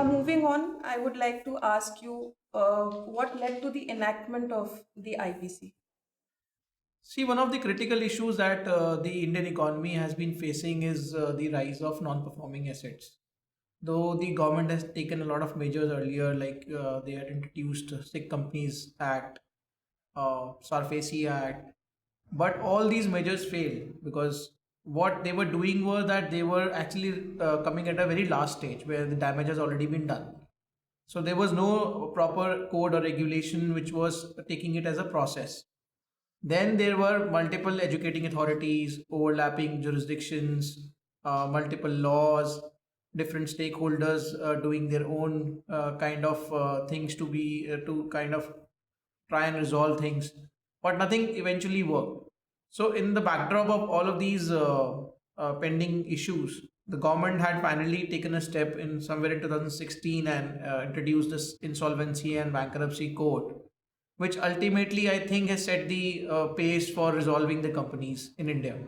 Now, moving on, I would like to ask you what led to the enactment of the IBC? See, one of the critical issues that the Indian economy has been facing is the rise of non-performing assets. Though the government has taken a lot of measures earlier, like they had introduced Sick Companies Act, SARFACI Act, but all these measures failed because what they were doing were that they were actually coming at a very last stage where the damage has already been done. So there was no proper code or regulation which was taking it as a process. Then there were multiple educating authorities, overlapping jurisdictions, multiple laws, different stakeholders doing their own kind of things to kind of try and resolve things, but nothing eventually worked. So, in the backdrop of all of these pending issues, the government had finally taken a step in somewhere in 2016 and introduced this Insolvency and Bankruptcy Code, which ultimately I think has set the pace for resolving the companies in India.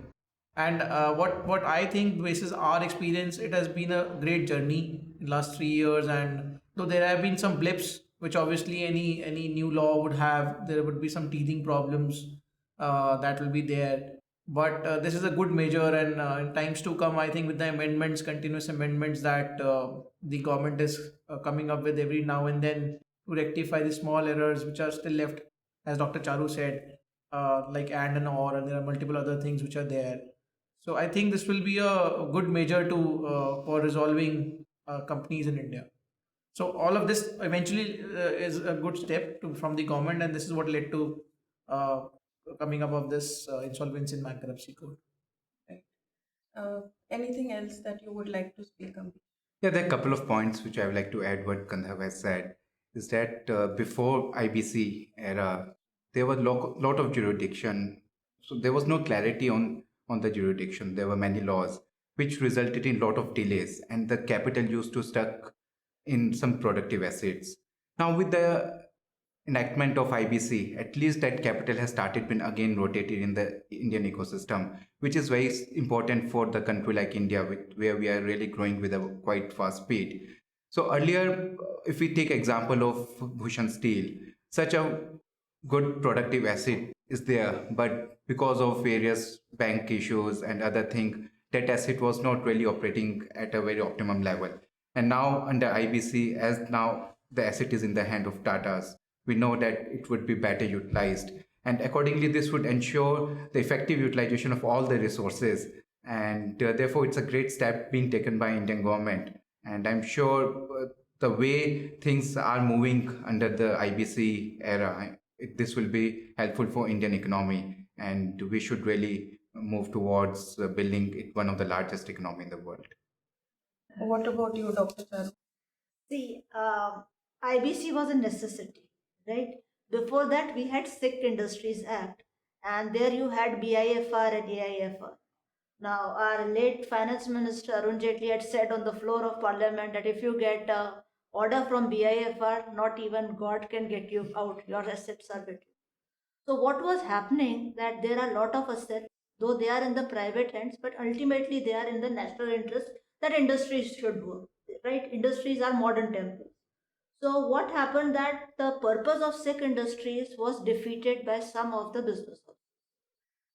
And what I think, basis our experience, it has been a great journey in last 3 years. And though there have been some blips, which obviously any new law would have, there would be some teething problems that will be there. But this is a good measure, and in times to come, I think with the amendments, continuous amendments that the government is coming up with every now and then to rectify the small errors which are still left, as Dr. Charu said, like and or, and there are multiple other things which are there. So I think this will be a good measure to for resolving companies in India. So all of this eventually is a good step from the government, and this is what led to uh, coming up of this insolvency and bankruptcy code. Right. Anything else that you would like to speak on? Yeah, there are a couple of points which I would like to add what Gandharv has said. Is that before IBC era, there was lot of jurisdiction. So there was no clarity on the jurisdiction. There were many laws which resulted in lot of delays and the capital used to stuck in some productive assets. Now with the enactment of IBC, at least that capital has started been again rotated in the Indian ecosystem, which is very important for the country like India, where we are really growing with a quite fast speed. So earlier, if we take example of Bhushan Steel, such a good productive asset is there, but because of various bank issues and other things, that asset was not really operating at a very optimum level. And now under IBC, as now the asset is in the hand of Tatas, we know that it would be better utilized. And accordingly, this would ensure the effective utilization of all the resources. And therefore, it's a great step being taken by Indian government. And I'm sure the way things are moving under the IBC era, this will be helpful for Indian economy. And we should really move towards building it one of the largest economy in the world. What about you, Dr. Charu? See, IBC was a necessity, right? Before that, we had Sick Industries Act, and there you had BIFR and AIFR. Now, our late Finance Minister Arun Jaitley had said on the floor of Parliament that if you get a order from BIFR, not even God can get you out. Your assets are with you. So, what was happening that there are a lot of assets, though they are in the private hands, but ultimately they are in the national interest that industries should work, right? Industries are modern temples. So what happened that the purpose of sick industries was defeated by some of the businesses.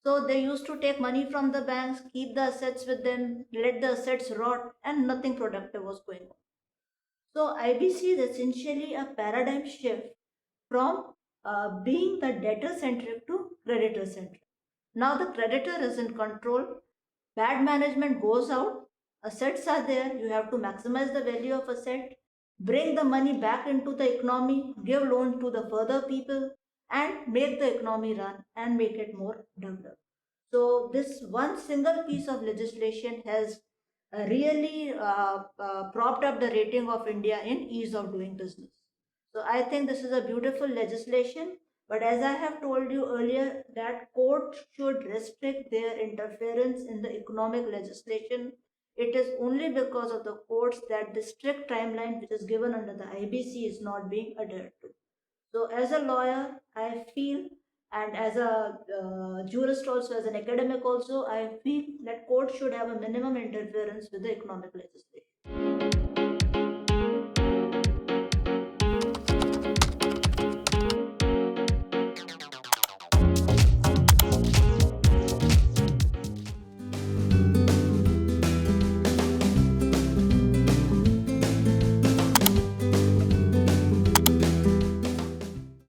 So they used to take money from the banks, keep the assets with them, let the assets rot, and nothing productive was going on. So IBC is essentially a paradigm shift from being the debtor centric to creditor centric. Now the creditor is in control, bad management goes out, assets are there, you have to maximize the value of asset, bring the money back into the economy, give loan to the further people, and make the economy run and make it more developed. So this one single piece of legislation has really propped up the rating of India in ease of doing business. So I think this is a beautiful legislation. But as I have told you earlier, that courts should restrict their interference in the economic legislation. It is only because of the courts that the strict timeline which is given under the IBC is not being adhered to. So, as a lawyer, I feel, and as a jurist also, as an academic also, I feel that courts should have a minimum interference with the economic legislation.